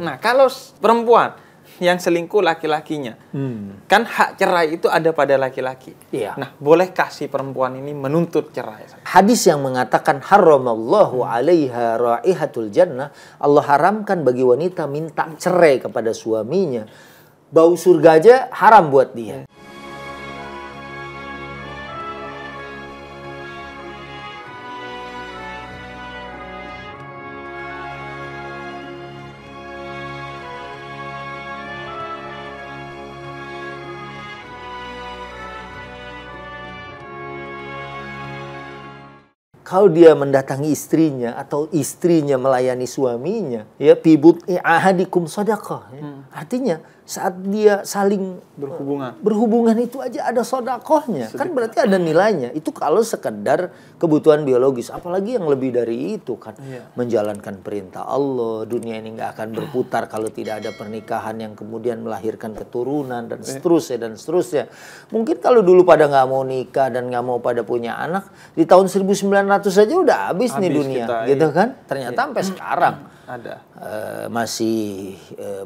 Nah, kalau perempuan yang selingkuh laki-lakinya, kan hak cerai itu ada pada laki-laki. Iya. Nah, bolehkah si perempuan ini menuntut cerai? Hadis yang mengatakan haramallahu 'alaiha raihatul jannah, Allah haramkan bagi wanita minta cerai kepada suaminya. Bau surga aja haram buat dia. Kalau dia mendatangi istrinya atau istrinya melayani suaminya, ya bibut ahadikum sadaqah. Ya. Artinya saat dia saling berhubungan itu aja ada sodakohnya. Kan berarti ada nilainya. Itu kalau sekedar kebutuhan biologis. Apalagi yang lebih dari itu kan. Menjalankan perintah Allah. Dunia ini nggak akan berputar kalau tidak ada pernikahan yang kemudian melahirkan keturunan dan seterusnya dan seterusnya. Mungkin kalau dulu pada nggak mau nikah dan nggak mau pada punya anak, di tahun 1900 saja udah habis nih dunia. Kita, gitu kan. Ternyata sampai sekarang ada. Masih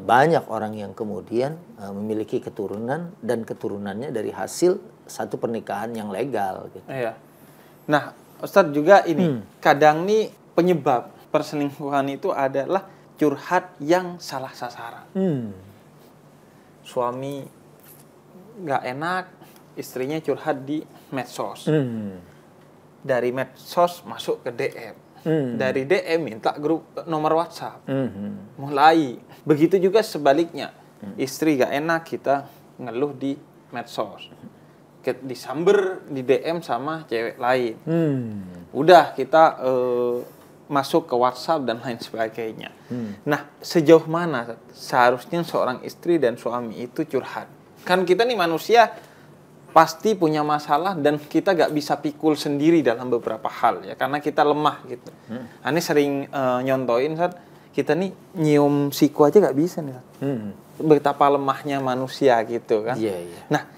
banyak orang yang kemudian memiliki keturunan dan keturunannya dari hasil satu pernikahan yang legal. Gitu. Iya. Nah, Ustadz juga ini kadang nih penyebab perselingkuhan itu adalah curhat yang salah sasaran. Suami nggak enak, istrinya curhat di medsos. Dari medsos masuk ke DM. Dari DM minta grup nomor WhatsApp. Mulai. Begitu juga sebaliknya. Istri gak enak, kita ngeluh di medsos. Disamber di DM sama cewek lain. Udah kita masuk ke WhatsApp dan lain sebagainya. Nah, sejauh mana seharusnya seorang istri dan suami itu curhat? Kan kita nih manusia pasti punya masalah dan kita gak bisa pikul sendiri dalam beberapa hal ya, karena kita lemah gitu. Ini sering nyontoin saat kita nih nyium siku aja gak bisa nih. Betapa lemahnya manusia gitu kan. Nah,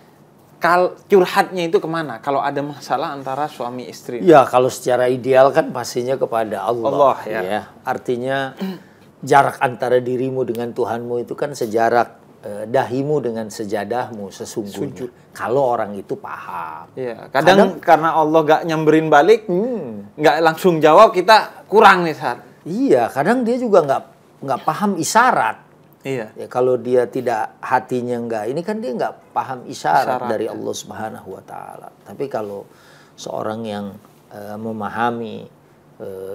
curhatnya itu kemana kalau ada masalah antara suami istri? Ya, kalau secara ideal kan pastinya kepada Allah ya. Artinya jarak antara dirimu dengan Tuhanmu itu kan sejarak dahimu dengan sejadahmu sesungguhnya. Kalau orang itu paham. Iya, kadang karena Allah gak nyamberin balik, gak langsung jawab, kita kurang nih saat. Iya, kadang dia juga nggak paham isyarat. Iya. Ya, kalau dia tidak hatinya ini kan dia nggak paham isyarat dari Allah Subhanahu Wa Taala. Tapi kalau seorang yang memahami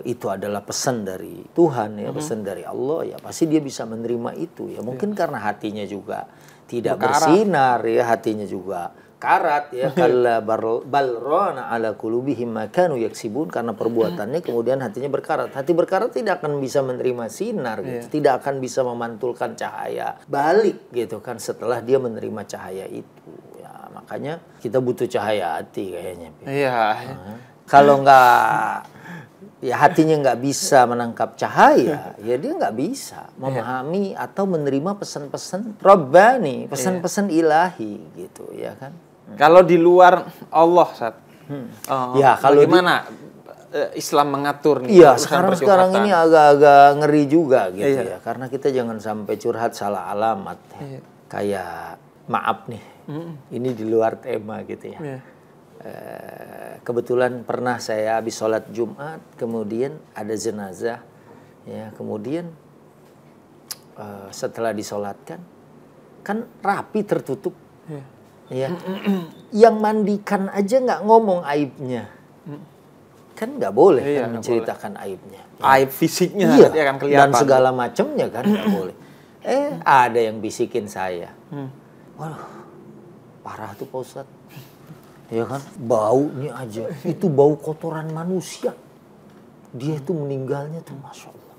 itu adalah pesan dari Tuhan ya, pesan dari Allah ya, pasti dia bisa menerima itu ya. Mungkin karena hatinya juga tidak bersinar ya, hatinya juga karat ya. Kalla balrana ala qulubihim ma kanu yaksibun, karena perbuatannya kemudian hatinya berkarat. Hati berkarat tidak akan bisa menerima sinar gitu. Tidak akan bisa memantulkan cahaya balik gitu kan setelah dia menerima cahaya itu. Ya, makanya kita butuh cahaya hati kayaknya. Iya. Kalau nggak ya hatinya nggak bisa menangkap cahaya, ya dia nggak bisa memahami atau menerima pesan-pesan Rabbani, pesan-pesan ilahi gitu ya kan. Kalau di luar Allah, Sat, ya kalau bagaimana Islam mengatur nih? Iya, sekarang ini agak-agak ngeri juga gitu ya, karena kita jangan sampai curhat salah alamat ya. Kayak maaf nih, ini di luar tema gitu ya. Kebetulan pernah saya habis sholat Jumat, kemudian ada jenazah, ya kemudian setelah disolatkan, kan rapi tertutup, ya, yang mandikan aja nggak ngomong aibnya, kan nggak boleh kan menceritakan aibnya, aib fisiknya, ya kan kelihatan dan segala macamnya kan nggak boleh. Ada yang bisikin saya, waduh, parah tuh Pak Ustadz. Ya kan, baunya aja itu bau kotoran manusia. Dia itu meninggalnya tuh Masya Allah.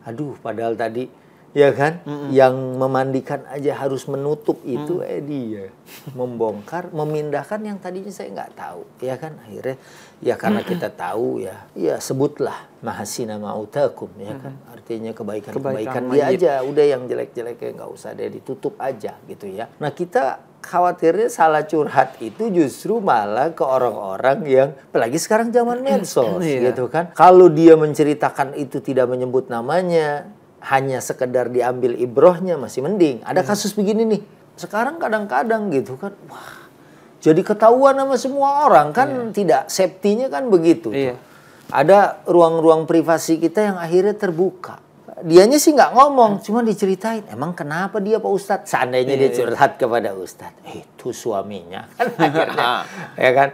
Aduh, padahal tadi ya kan, yang memandikan aja harus menutup itu, dia membongkar, memindahkan yang tadinya saya nggak tahu, ya kan. Akhirnya ya karena kita tahu ya sebutlah mahasina mautakum, ya kan. Artinya kebaikan dia aja, udah yang jelek-jeleknya nggak usah deh, ditutup aja gitu ya. Nah, kita khawatirnya salah curhat itu justru malah ke orang-orang yang, apalagi sekarang zaman medsos gitu kan. Kalau dia menceritakan itu tidak menyebut namanya, hanya sekedar diambil ibrohnya masih mending. Ada kasus begini nih. Sekarang kadang-kadang gitu kan, wah, jadi ketahuan sama semua orang kan, tidak safety-nya kan begitu. Tuh. Ada ruang-ruang privasi kita yang akhirnya terbuka. Dianya sih nggak ngomong, cuma diceritain. Emang kenapa dia Pak Ustadz? Seandainya dia curhat kepada Ustadz, itu suaminya kan akhirnya, ya kan?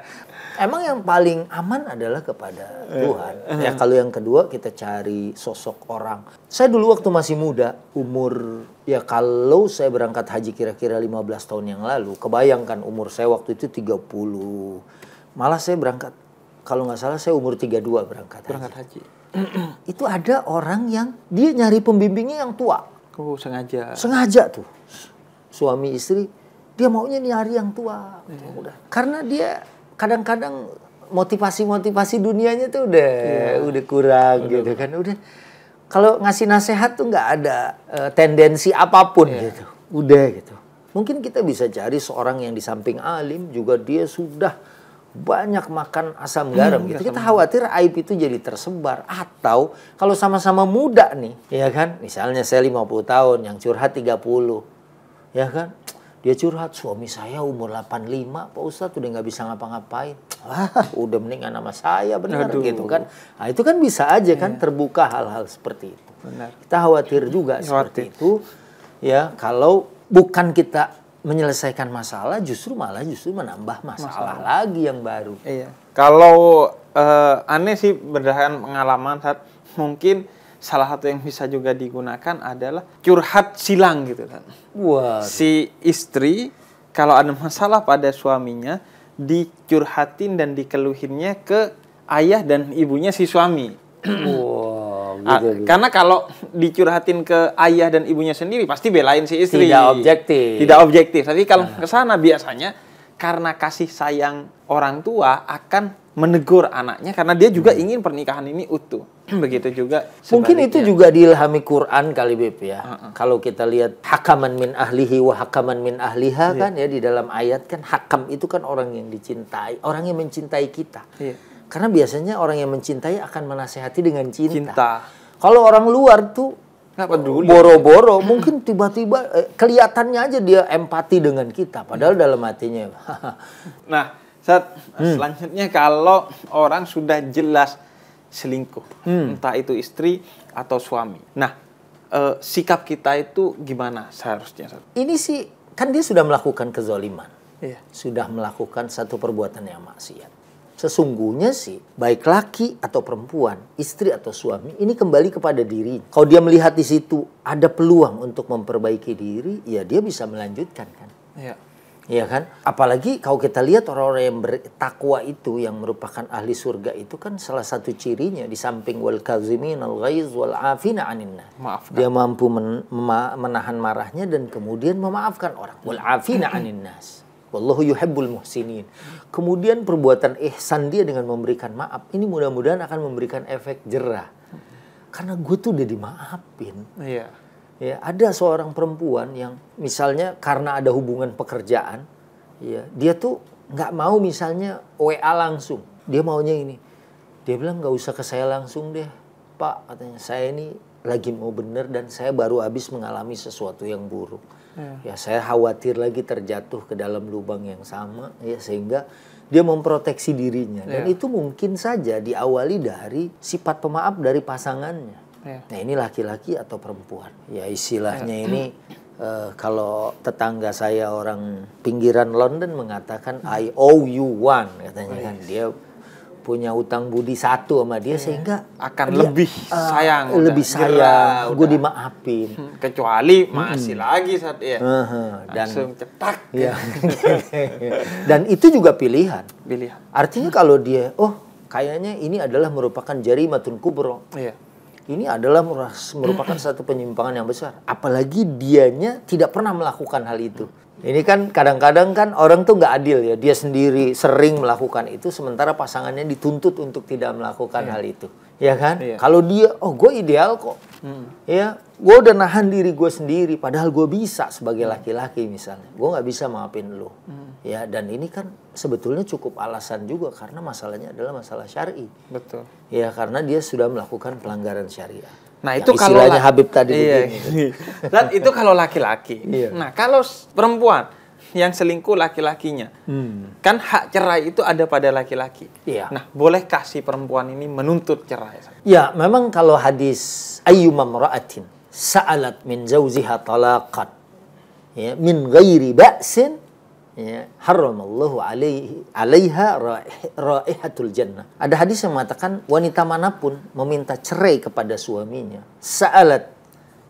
Emang yang paling aman adalah kepada Tuhan. Ya kalau yang kedua kita cari sosok orang. Saya dulu waktu masih muda, umur ya kalau saya berangkat haji kira-kira 15 tahun yang lalu, kebayangkan umur saya waktu itu 30. Malah saya berangkat, kalau nggak salah saya umur 32 berangkat haji. Itu ada orang yang dia nyari pembimbingnya yang tua. Oh, sengaja. Sengaja tuh. Suami istri, dia maunya nyari yang tua. Udah. Karena dia kadang-kadang motivasi dunianya tuh udah kurang gitu kan. Udah kalau ngasih nasihat tuh nggak ada tendensi apapun gitu. Udah gitu. Mungkin kita bisa cari seorang yang di samping alim juga dia sudah banyak makan asam garam gitu. Kita khawatir aib itu jadi tersebar. Atau kalau sama-sama muda nih, ya kan? Misalnya saya 50 tahun, yang curhat 30. Ya kan? Dia curhat, suami saya umur 85, Pak Ustadz udah nggak bisa ngapa-ngapain. Wah, udah mendingan sama saya, benar gitu kan. Nah, itu kan bisa aja kan terbuka hal-hal seperti itu. Benar. Kita khawatir juga seperti itu. Ya, kalau bukan kita menyelesaikan masalah, justru menambah masalah lagi yang baru. Iya. Kalau aneh sih berdasarkan pengalaman, saat mungkin salah satu yang bisa juga digunakan adalah curhat silang gitu kan. Wah. Si istri kalau ada masalah pada suaminya dicurhatin dan dikeluhinnya ke ayah dan ibunya si suami. Wow, gitu. Karena kalau dicurhatin ke ayah dan ibunya sendiri pasti belain si istri. Tidak objektif. Tapi kalau ke sana biasanya karena kasih sayang orang tua akan menegur anaknya karena dia juga ingin pernikahan ini utuh. Begitu juga sebaliknya. Mungkin itu juga diilhami Quran kali Beb ya. Kalau kita lihat hakaman min ahlihi wa hakaman min ahliha kan ya, di dalam ayat kan hakam itu kan orang yang dicintai, orang yang mencintai kita. Karena biasanya orang yang mencintai akan menasehati dengan cinta. Kalau orang luar tuh nggak peduli, boro-boro, mungkin tiba-tiba kelihatannya aja dia empati dengan kita, padahal dalam hatinya. Nah, selanjutnya kalau orang sudah jelas selingkuh, entah itu istri atau suami. Nah, sikap kita itu gimana seharusnya? Ini sih kan dia sudah melakukan kezaliman, sudah melakukan satu perbuatan yang maksiat. Sesungguhnya sih, baik laki atau perempuan, istri atau suami, ini kembali kepada diri. Kalau dia melihat di situ ada peluang untuk memperbaiki diri, ya dia bisa melanjutkan kan. Iya kan? Apalagi kalau kita lihat orang-orang yang bertakwa itu, yang merupakan ahli surga itu kan salah satu cirinya di samping wal kazimin al ghaiz wal afina anin nas. Dia mampu menahan marahnya dan kemudian memaafkan orang. Wal afina anin nas. Wallahu yuhibbul muhsinin. Kemudian perbuatan ihsan dia dengan memberikan maaf, ini mudah-mudahan akan memberikan efek jerah. Karena gue tuh udah dimaafin. Ya, ada seorang perempuan yang misalnya karena ada hubungan pekerjaan, ya, dia tuh nggak mau misalnya WA langsung. Dia maunya ini. Dia bilang nggak usah ke saya langsung deh, Pak. Katanya saya ini lagi mau bener dan saya baru habis mengalami sesuatu yang buruk. Ya, saya khawatir lagi terjatuh ke dalam lubang yang sama, ya, sehingga dia memproteksi dirinya. Dan itu mungkin saja diawali dari sifat pemaaf dari pasangannya. Nah, ini laki-laki atau perempuan. Ya, istilahnya ini kalau tetangga saya orang pinggiran London mengatakan I owe you one, katanya kan. Dia punya utang budi satu sama dia sehingga akan lebih sayang, gue dimaafin. Kecuali masih lagi saat dan langsung cetak. Dan itu juga pilihan. Artinya kalau dia, kayaknya ini adalah merupakan jarimatun kubro. Ini adalah merupakan satu penyimpangan yang besar. Apalagi dianya tidak pernah melakukan hal itu. Ini kan kadang-kadang kan orang tuh nggak adil ya. Dia sendiri sering melakukan itu, sementara pasangannya dituntut untuk tidak melakukan hal itu. Ya kan? Kalau dia, gue ideal kok. Ya, gue udah nahan diri gue sendiri. Padahal gue bisa sebagai laki-laki misalnya. Gue nggak bisa maafin lo. Ya, dan ini kan sebetulnya cukup alasan juga karena masalahnya adalah masalah syar'i. Betul. Ya, karena dia sudah melakukan pelanggaran syariah. Nah, yang itu kalau istilahnya Habib tadi iya. begini. Dan itu kalau laki-laki. Iya. Nah, kalau perempuan yang selingkuh laki-lakinya, kan hak cerai itu ada pada laki-laki. Iya. Nah, bolehkah si perempuan ini menuntut cerai? Ya, memang kalau hadis ayyuma imra'atin sa'alat min zawjiha talaqan ya min ghairi ba'sin ya haramallahu alaiha raihatul jannah. Ada hadis yang mengatakan wanita manapun meminta cerai kepada suaminya, sa'alat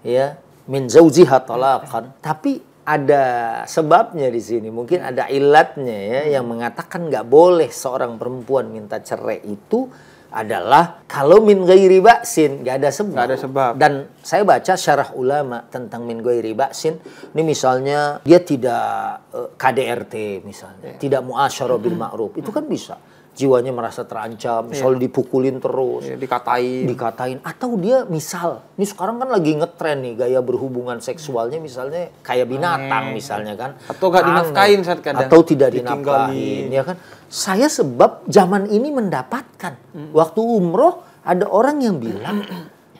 ya min zawjiha talaqan, tapi ada sebabnya di sini, mungkin ada ilatnya ya yang mengatakan nggak boleh seorang perempuan minta cerai itu adalah kalau min ghairi ba'sin, nggak ada sebab. Nggak ada sebab. Dan saya baca syarah ulama tentang min ghairi ba'sin, ini misalnya dia tidak KDRT misalnya, tidak muasyarah bil ma'ruf, itu kan bisa. Jiwanya merasa terancam, misalnya dipukulin terus, dikatain, atau dia misal, ini sekarang kan lagi ngetren nih gaya berhubungan seksualnya misalnya kayak binatang misalnya kan, atau nggak dinafkain saat kadang, atau tidak dinafkain, ya kan. Saya sebab zaman ini mendapatkan waktu umroh ada orang yang bilang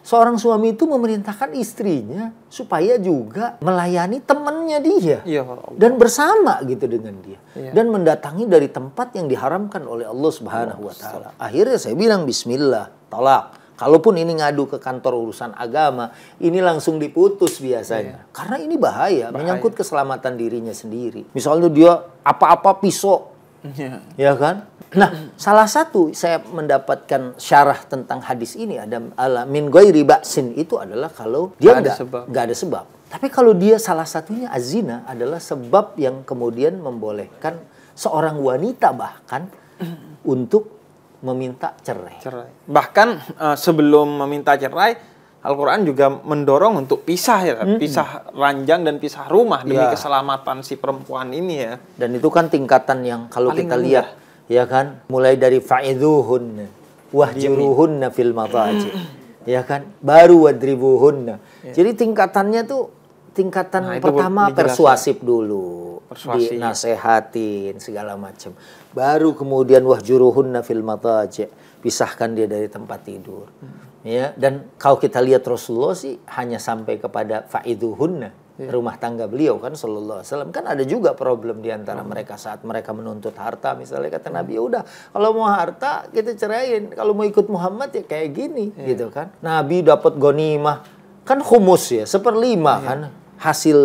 seorang suami itu memerintahkan istrinya supaya juga melayani temannya dia dan bersama gitu dengan dia dan mendatangi dari tempat yang diharamkan oleh Allah Subhanahu wa taala. Akhirnya saya bilang bismillah, talak. Kalaupun ini ngadu ke kantor urusan agama, ini langsung diputus biasanya. Karena ini bahaya, menyangkut keselamatan dirinya sendiri. Misalnya dia apa-apa pisau, ya kan? Nah, salah satu saya mendapatkan syarah tentang hadis ini ada min ghairi ba'sin itu adalah kalau dia nggak ada sebab. Tapi kalau dia salah satunya azina adalah sebab yang kemudian membolehkan seorang wanita bahkan untuk meminta cerai. Bahkan sebelum meminta cerai, Al-Quran juga mendorong untuk pisah ya, pisah ranjang dan pisah rumah demi keselamatan si perempuan ini ya. Dan itu kan tingkatan yang kalau paling kita lihat ya kan, mulai dari fa'idhuhunna wahjuruhunna fil madaji, ya kan, baru wadribuhunna. Jadi tingkatannya tuh tingkatan pertama persuasif dulu, dinasehatin segala macam. Baru kemudian wahjuruhunna fil madaji, pisahkan dia dari tempat tidur. Ya, dan kalau kita lihat Rasulullah sih hanya sampai kepada fa'idhuhunna. Rumah tangga beliau kan sallallahu alaihi wasallam, kan ada juga problem di antara mereka saat mereka menuntut harta. Misalnya kata Nabi, udah kalau mau harta kita ceraiin, kalau mau ikut Muhammad ya kayak gini gitu kan. Nabi dapat ghanimah kan khumus ya, 1/5 kan hasil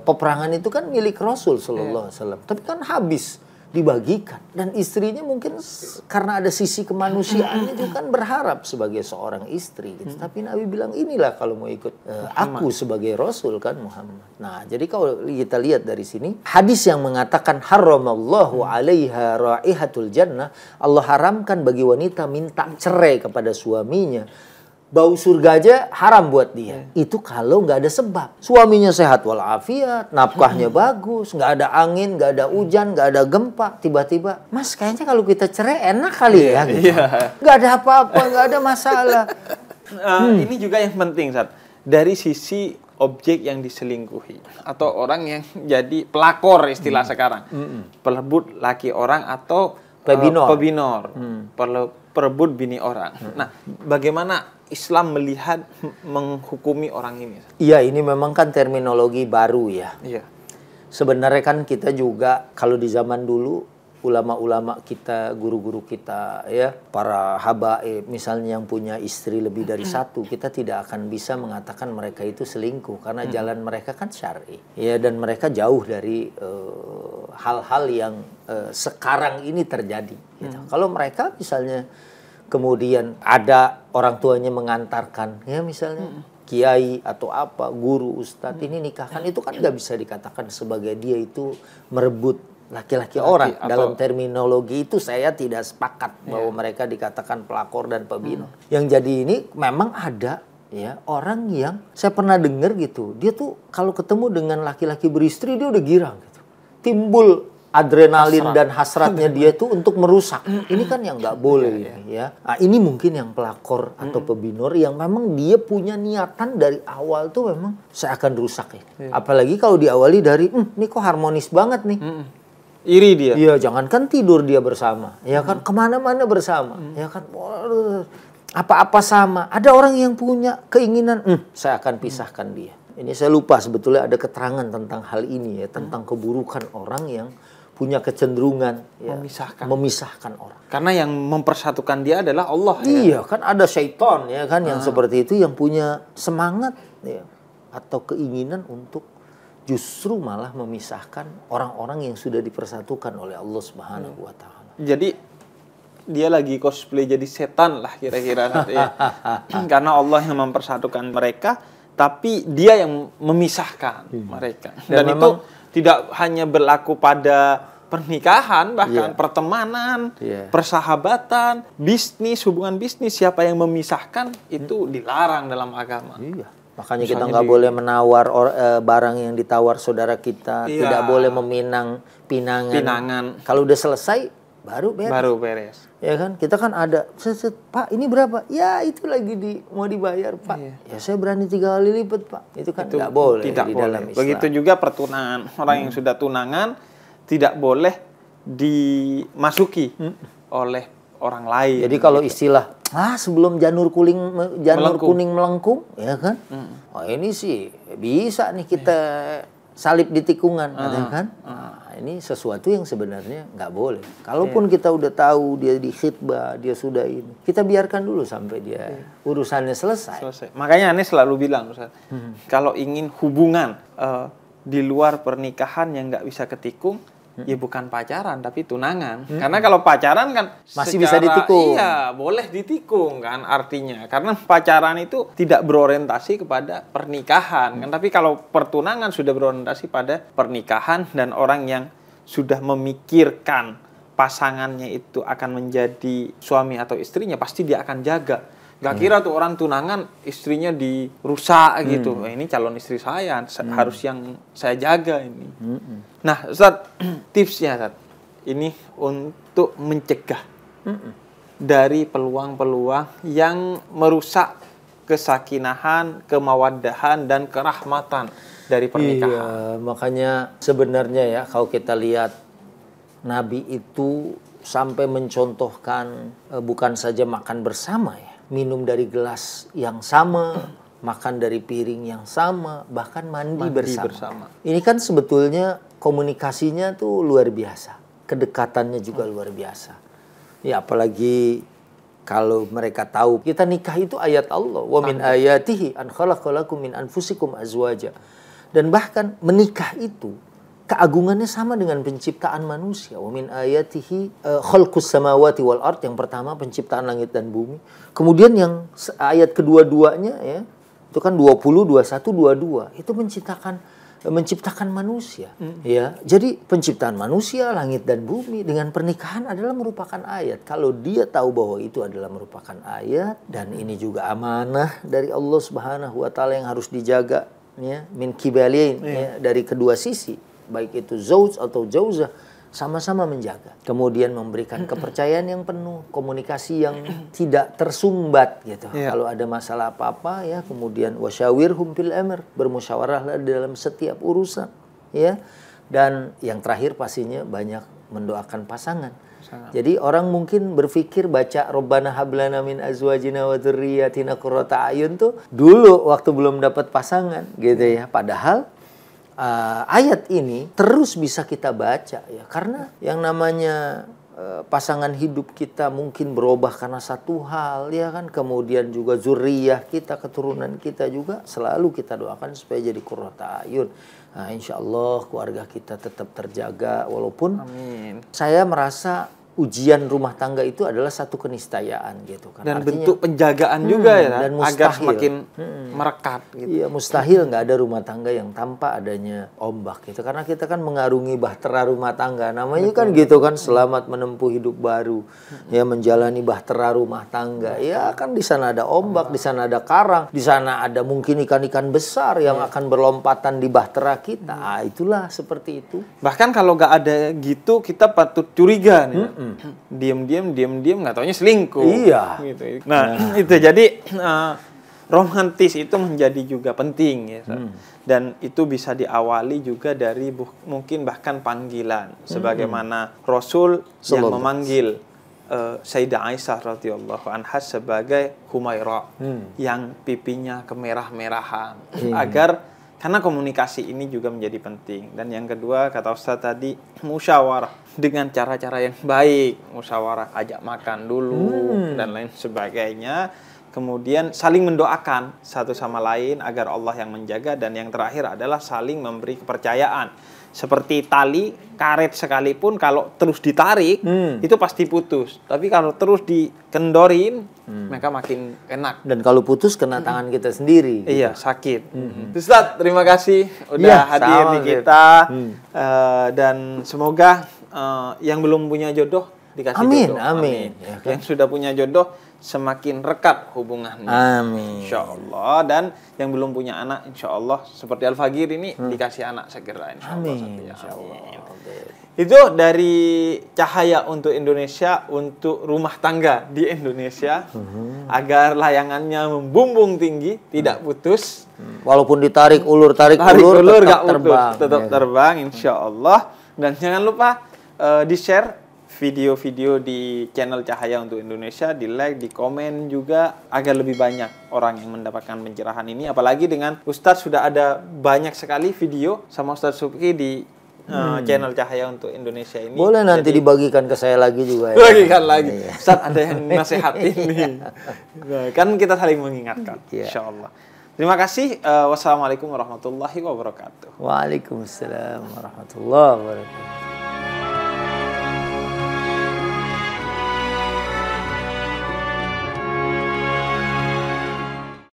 peperangan itu kan milik Rasul sallallahu alaihi wasallam, tapi kan habis dibagikan. Dan istrinya mungkin karena ada sisi kemanusiaannya juga kan berharap sebagai seorang istri gitu. Tapi Nabi bilang inilah kalau mau ikut aku sebagai Rasul kan Muhammad. Nah, jadi kalau kita lihat dari sini hadis yang mengatakan haramallahu alaiha raihatul jannah, Allah haramkan bagi wanita minta cerai kepada suaminya. Bau surga aja haram buat dia. Itu kalau nggak ada sebab. Suaminya sehat walafiat, nafkahnya bagus, nggak ada angin, nggak ada hujan, nggak ada gempa. Tiba-tiba, Mas kayaknya kalau kita cerai enak kali ya. Gitu. Nggak ada apa-apa, nggak ada masalah. Ini juga yang penting, Sat. Dari sisi objek yang diselingkuhi atau orang yang jadi pelakor istilah sekarang. Pelebut laki orang atau pebinor. Perebut bini orang. Nah, bagaimana Islam melihat menghukumi orang ini? Iya, ini memang kan terminologi baru ya. Iya. Sebenarnya kan kita juga kalau di zaman dulu ulama-ulama kita, guru-guru kita ya, para habaib misalnya yang punya istri lebih dari satu, kita tidak akan bisa mengatakan mereka itu selingkuh karena jalan mereka kan syar'i. Ya, dan mereka jauh dari hal-hal yang sekarang ini terjadi gitu. Kalau mereka misalnya kemudian ada orang tuanya mengantarkan, ya misalnya kiai atau apa, guru, ustadz ini nikahkan, itu kan nggak bisa dikatakan sebagai dia itu merebut laki-laki orang. Dalam terminologi itu saya tidak sepakat bahwa mereka dikatakan pelakor dan pebinor. Yang jadi ini memang ada ya orang yang saya pernah dengar gitu, dia tuh kalau ketemu dengan laki-laki beristri dia udah girang gitu, timbul adrenalin dan hasratnya dia itu untuk merusak. Ini kan yang nggak boleh ya. Nah, ini mungkin yang pelakor atau pebinor yang memang dia punya niatan dari awal tuh memang saya akan rusak ya. Apalagi kalau diawali dari ini kok harmonis banget nih. Iri dia. Iya, jangankan tidur dia bersama, ya kan kemana-mana bersama, ya kan. Apa-apa sama. Ada orang yang punya keinginan, saya akan pisahkan dia. Ini saya lupa sebetulnya ada keterangan tentang hal ini ya, tentang keburukan orang yang punya kecenderungan ya, memisahkan orang. Karena yang mempersatukan dia adalah Allah. Iya, kan ada syaitan ya kan yang seperti itu, yang punya semangat ya, atau keinginan untuk justru malah memisahkan orang-orang yang sudah dipersatukan oleh Allah Subhanahu wa taala. Jadi dia lagi cosplay jadi setan lah kira-kira ya. Karena Allah yang mempersatukan mereka, tapi dia yang memisahkan mereka. Dan itu tidak hanya berlaku pada pernikahan, bahkan pertemanan, persahabatan, bisnis, hubungan bisnis. Siapa yang memisahkan itu dilarang dalam agama. Iya. Makanya kita nggak boleh menawar barang yang ditawar saudara kita. Tidak boleh meminang pinangan. Kalau udah selesai baru beres. Ya kan, kita kan ada, Pak ini berapa? Ya itu lagi mau dibayar Pak. Ya saya berani 3 kali lipat Pak. Itu kan nggak boleh di dalam Islam. Begitu juga pertunangan. Orang yang sudah tunangan tidak boleh dimasuki oleh orang lain. Jadi kalau istilah sebelum janur kuning melengkung, ya kan? Ini sih bisa nih kita salib di tikungan, kan? Ini sesuatu yang sebenarnya nggak boleh. Kalaupun kita udah tahu dia di khitbah, dia sudah ini, kita biarkan dulu sampai dia urusannya selesai. Makanya Ane selalu bilang, Ustaz, kalau ingin hubungan di luar pernikahan yang nggak bisa ketikung, ya bukan pacaran tapi tunangan. Karena kalau pacaran kan masih bisa ditikung. Iya, boleh ditikung kan artinya. Karena pacaran itu tidak berorientasi kepada pernikahan kan. Tapi kalau pertunangan sudah berorientasi pada pernikahan, dan orang yang sudah memikirkan pasangannya itu akan menjadi suami atau istrinya, pasti dia akan jaga. Gak kira tuh orang tunangan istrinya dirusak gitu. Ini calon istri saya, harus yang saya jaga ini. Nah, Ustaz, tipsnya Ustaz, ini untuk mencegah dari peluang-peluang yang merusak kesakinahan, kemawaddahan, dan kerahmatan dari pernikahan. Iya, makanya sebenarnya ya kalau kita lihat Nabi itu sampai mencontohkan bukan saja makan bersama ya, minum dari gelas yang sama, makan dari piring yang sama, bahkan mandi bersama. Ini kan sebetulnya komunikasinya tuh luar biasa, kedekatannya juga luar biasa. Ya apalagi kalau mereka tahu kita nikah itu ayat Allah, wa min ayatihi an khalaqalakum min anfusikum azwaja. Dan bahkan menikah itu keagungannya sama dengan penciptaan manusia. Wa min ayatihi khalqus samawati wal ard, yang pertama penciptaan langit dan bumi. Kemudian yang ayat kedua-duanya ya, itu kan 20, 21, 22. Itu menciptakan manusia ya. Jadi penciptaan manusia, langit dan bumi dengan pernikahan adalah merupakan ayat. Kalau dia tahu bahwa itu adalah merupakan ayat, dan ini juga amanah dari Allah Subhanahu wa taala yang harus dijaga ya, min kibalain ya, dari kedua sisi, baik itu zauj atau jauzah, sama-sama menjaga. Kemudian memberikan kepercayaan yang penuh, komunikasi yang tidak tersumbat gitu. Kalau ada masalah apa-apa ya, kemudian wasyawirhum fil amr, bermusyawarahlah dalam setiap urusan ya. Dan yang terakhir pastinya banyak mendoakan pasangan. Jadi orang mungkin berpikir baca Rabbana hablana min azwajina wa dzurriyyatina qurrata a'yun tuh dulu waktu belum dapat pasangan gitu ya. Padahal ayat ini terus bisa kita baca ya, karena yang namanya pasangan hidup kita mungkin berubah karena satu hal ya kan, kemudian juga zuriyah kita, keturunan kita juga selalu kita doakan supaya jadi qurrata a'yun. Nah, insyaallah keluarga kita tetap terjaga, walaupun saya merasa ujian rumah tangga itu adalah satu keniscayaan gitu kan. Dan artinya, bentuk penjagaan juga ya, dan agar semakin merekat gitu. Iya, mustahil nggak ada rumah tangga yang tanpa adanya ombak gitu. Karena kita kan mengarungi bahtera rumah tangga. Namanya kan gitu kan, selamat menempuh hidup baru. Ya, menjalani bahtera rumah tangga. Ya kan di sana ada ombak, di sana ada karang, di sana ada mungkin ikan-ikan besar yang akan berlompatan di bahtera kita. Itulah seperti itu. Bahkan kalau nggak ada gitu, kita patut curiga nih. Diam-diam nggak taunya selingkuh. Iya. Gitu. Nah, itu jadi romantis itu menjadi juga penting ya. Dan itu bisa diawali juga dari mungkin bahkan panggilan, sebagaimana Rasul yang memanggil Sayyidah Aisyah radhiyallahu anha sebagai Humaira yang pipinya kemerah-merahan karena komunikasi ini juga menjadi penting. Dan yang kedua, kata Ustaz tadi, musyawarah dengan cara-cara yang baik. Musyawarah, ajak makan dulu, dan lain sebagainya. Kemudian saling mendoakan satu sama lain agar Allah yang menjaga. Dan yang terakhir adalah saling memberi kepercayaan. Seperti tali, karet sekalipun kalau terus ditarik, itu pasti putus. Tapi kalau terus dikendorin, maka makin enak. Dan kalau putus kena tangan kita sendiri. Iya, sakit. Ustaz, terima kasih udah hadir di kita. Dan semoga yang belum punya jodoh dikasih jodoh. Amin. Ya, kan? Yang sudah punya jodoh semakin rekat hubungannya. Amin. Insyaallah. Dan yang belum punya anak, insyaallah seperti Al-Fagir ini dikasih anak segera, insyaallah. Amin. Itu dari Cahaya untuk Indonesia, untuk rumah tangga di Indonesia, agar layangannya membumbung tinggi, tidak putus. Walaupun ditarik ulur, tarik ulur tetap terbang. Tetap terbang, insyaallah. Dan jangan lupa di-share video-video di channel Cahaya untuk Indonesia, di like, di komen juga, agar lebih banyak orang yang mendapatkan pencerahan ini. Apalagi dengan Ustadz sudah ada banyak sekali video sama Ustadz Subki di channel Cahaya untuk Indonesia ini. Boleh nanti dibagikan ke saya lagi juga ya. Bagikan lagi. Ustadz ada yang nasihatin nih. Nah, kan kita saling mengingatkan, insyaallah. Terima kasih. Wassalamualaikum warahmatullahi wabarakatuh. Waalaikumsalam warahmatullahi wabarakatuh.